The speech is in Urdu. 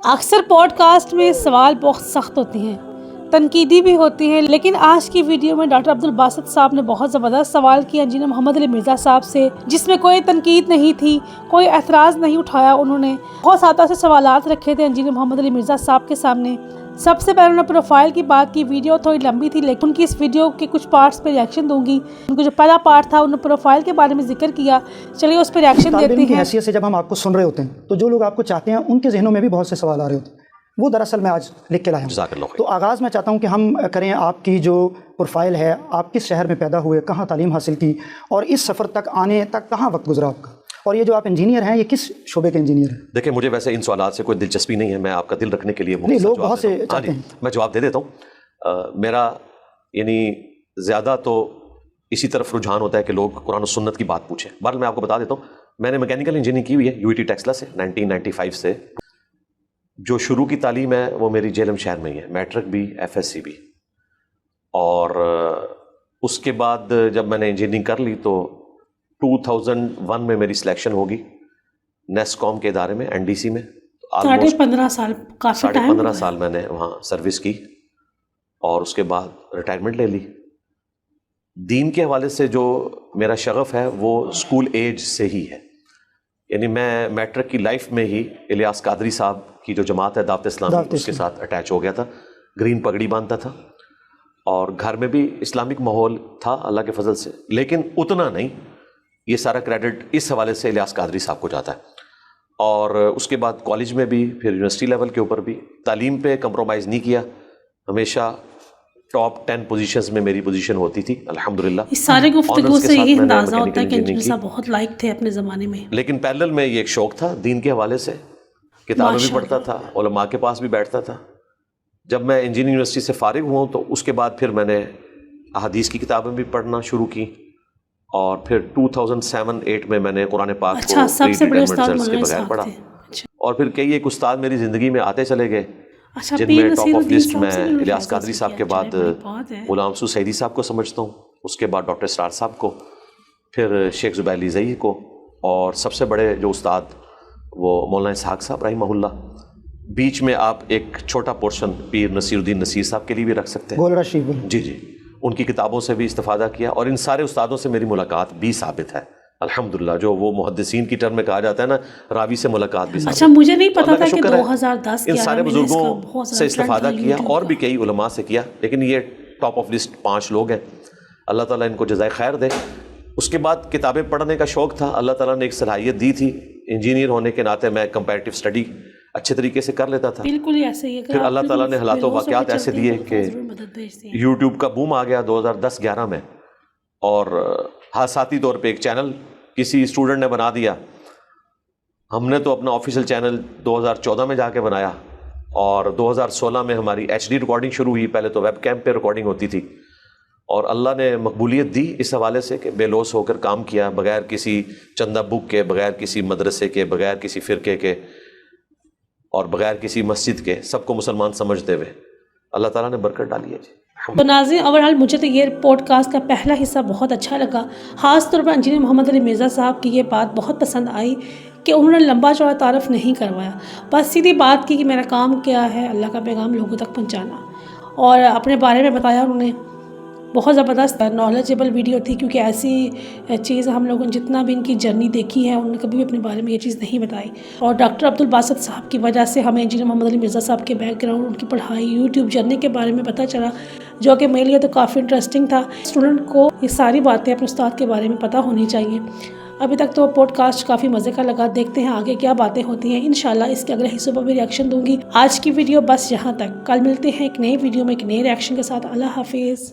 اکثر پوڈ کاسٹ میں سوال بہت سخت ہوتے ہیں، تنقیدی بھی ہوتی ہیں، لیکن آج کی ویڈیو میں ڈاکٹر عبدالباسط صاحب نے بہت زبردست سوال کیا انجینئر محمد علی مرزا صاحب سے، جس میں کوئی تنقید نہیں تھی، کوئی اعتراض نہیں اٹھایا۔ انہوں نے بہت سادہ سے سوالات رکھے تھے انجینئر محمد علی مرزا صاحب کے سامنے۔ سب سے پہلے انہوں نے پروفائل کی بات کی، ویڈیو تھوڑی لمبی تھی لیکن ان کی اس ویڈیو کے کچھ پارٹس پہ ریاکشن دوں گی۔ ان کو جو پہلا پارٹ تھا انہوں نے پروفائل کے بارے میں ذکر کیا، چلیے اس پہ ریاکشن دیتے ہیں۔ کی حیثیت سے جب ہم آپ کو سن رہے ہوتے ہیں تو جو لوگ آپ کو چاہتے ہیں ان کے ذہنوں میں بھی بہت سے سوال آ رہے ہوتے ہیں، وہ دراصل میں آج لکھ کے لایا ہوں۔ تو آغاز میں چاہتا ہوں کہ ہم کریں آپ کی جو پروفائل ہے، آپ کس شہر میں پیدا ہوئے، کہاں تعلیم حاصل کی، اور اس سفر تک آنے تک کہاں وقت گزرا آپ کا، اور یہ جو آپ انجینئر ہیں یہ کس شعبے کے انجینئر ہیں؟ دیکھیں مجھے ویسے ان سوالات سے کوئی دلچسپی نہیں ہے، میں آپ کا دل رکھنے کے لیے لوگ بہت سے چاہتے ہیں، میں جواب دے دیتا ہوں۔ میرا یعنی زیادہ تو اسی طرف رجحان ہوتا ہے کہ لوگ قرآن و سنت کی بات پوچھیں۔ بہرحال میں آپ کو بتا دیتا ہوں، میں نے میکینیکل انجینئرنگ کی ہوئی ہے UET ٹیکسلا سے 1995 سے۔ جو شروع کی تعلیم ہے وہ میری جہلم شہر میں ہی ہے، میٹرک بھی FSC بھی، اور اس کے بعد جب میں نے انجینئرنگ کر لی تو 2001 میں میری سلیکشن ہوگی نیسکوم کے ادارے میں NDC میں۔ 15.5 سال، کافی ٹائم، 15.5 سال میں نے وہاں سروس کی اور اس کے بعد ریٹائرمنٹ لے لی۔ دین کے حوالے سے جو میرا شغف ہے وہ اسکول ایج سے ہی ہے، یعنی میں میٹرک کی لائف میں ہی الیاس قادری صاحب کی جو جماعت ہے دعوت اسلامی، اس کے ساتھ اٹیچ ہو گیا تھا، گرین پگڑی باندھتا تھا، اور گھر میں بھی اسلامک ماحول تھا اللہ کے فضل سے، لیکن اتنا نہیں۔ یہ سارا کریڈٹ اس حوالے سے الیاس قادری صاحب کو جاتا ہے۔ اور اس کے بعد کالج میں بھی، پھر یونیورسٹی لیول کے اوپر بھی تعلیم پہ کمپرومائز نہیں کیا، ہمیشہ ٹاپ 10 پوزیشنز میں میری پوزیشن ہوتی تھی الحمدللہ۔ اس سارے گفتگو سے یہ اندازہ ہوتا ہے کہ انجینئر صاحب بہت لائق تھے اپنے زمانے میں۔ لیکن پیرلل میں یہ ایک شوق تھا دین کے حوالے سے، کتابیں بھی پڑھتا تھا، علماء کے پاس بھی بیٹھتا تھا۔ جب میں انجینئرنگ یونیورسٹی سے فارغ ہوا تو اس کے بعد پھر میں نے احادیث کی کتابیں بھی پڑھنا شروع کی، اور پھر 2007-8 میں میں نے قرآن پاک کو سب سے بڑے استاد کے بغیر پڑھا، اور پھر کئی ایک استاد میری زندگی میں آتے چلے گئے، جن میں ٹاپ آف لسٹ میں الیاس قادری صاحب کے بعد غلام مسعود سعیدی صاحب کو سمجھتا ہوں، اس کے بعد ڈاکٹر اسرار صاحب کو، پھر شیخ زبیر علی زئی کو، اور سب سے بڑے جو استاد وہ مولانا اسحاق صاحب رحمہ اللہ۔ بیچ میں آپ ایک چھوٹا پورشن پیر نصیر الدین نصیر صاحب کے لیے بھی رکھ سکتے ہیں، جی، ان کی کتابوں سے بھی استفادہ کیا، اور ان سارے استادوں سے میری ملاقات بھی ثابت ہے الحمدللہ، جو وہ محدثین کی ٹرم میں کہا جاتا ہے نا، راوی سے ملاقات بھی ثابت۔ اچھا، مجھے نہیں پتا تھا کہ 2010 ان سارے بزرگوں سے استفادہ کیا، اور بھی کئی علماء سے کیا، لیکن یہ ٹاپ آف لسٹ 5 لوگ ہیں، اللہ تعالیٰ ان کو جزائے خیر دے۔ اس کے بعد کتابیں پڑھنے کا شوق تھا، اللہ تعالیٰ نے ایک صلاحیت دی تھی، انجینئر ہونے کے ناطے میں کمپیریٹیو اسٹڈی اچھے طریقے سے کر لیتا تھا۔ بالکل ہی ایسے ہی ہے، پھر اللہ تعالیٰ نے حالات و واقعات ایسے دیے کہ YouTube کا بوم آ گیا 2010-11 میں، اور حادثاتی طور پہ ایک چینل کسی اسٹوڈنٹ نے بنا دیا۔ ہم نے تو اپنا آفیشیل چینل 2014 میں جا کے بنایا، اور 2016 میں ہماری HD ریکارڈنگ شروع ہوئی، پہلے تو ویب کیم پہ ریکارڈنگ ہوتی تھی، اور اللہ نے مقبولیت دی اس حوالے سے کہ بے لوث ہو کر کام کیا، بغیر کسی چندہ بک کے، بغیر کسی مدرسے کے، بغیر کسی فرقے کے، اور بغیر کسی مسجد کے، سب کو مسلمان سمجھتے ہوئے اللہ تعالیٰ نے برکت ڈالی ہے جی۔ تو ناظرین، اوورآل مجھے تو یہ پوڈ کاسٹ کا پہلا حصہ بہت اچھا لگا، خاص طور پر انجینئر محمد علی مرزا صاحب کی یہ بات بہت پسند آئی کہ انہوں نے لمبا چوڑا تعارف نہیں کروایا، بس سیدھی بات کی کہ میرا کام کیا ہے، اللہ کا پیغام لوگوں تک پہنچانا، اور اپنے بارے میں بتایا انہوں نے۔ بہت زبردست نالجیبل ویڈیو تھی، کیونکہ ایسی چیز ہم لوگوں نے جتنا بھی ان کی جرنی دیکھی ہے، انہوں نے کبھی بھی اپنے بارے میں یہ چیز نہیں بتائی، اور ڈاکٹر عبدالباسط صاحب کی وجہ سے ہمیں انجینئر محمد علی مرزا صاحب کے بیک گراؤنڈ، ان کی پڑھائی، YouTube جرنی کے بارے میں پتہ چلا، جو کہ میرے لیے تو کافی انٹرسٹنگ تھا۔ اسٹوڈنٹ کو یہ ساری باتیں اپنے استاد کے بارے میں پتہ ہونی چاہیے۔ ابھی تک تو پوڈ کاسٹ کافی مزے کا لگا، دیکھتے ہیں آگے کیا باتیں ہوتی ہیں، انشاءاللہ اس کے اگلے حصوں پر بھی ریاکشن دوں گی۔ آج کی ویڈیو بس یہاں تک، کل ملتے ہیں ایک نئی ویڈیو میں ایک نئے ریاکشن کے ساتھ۔ اللہ حافظ۔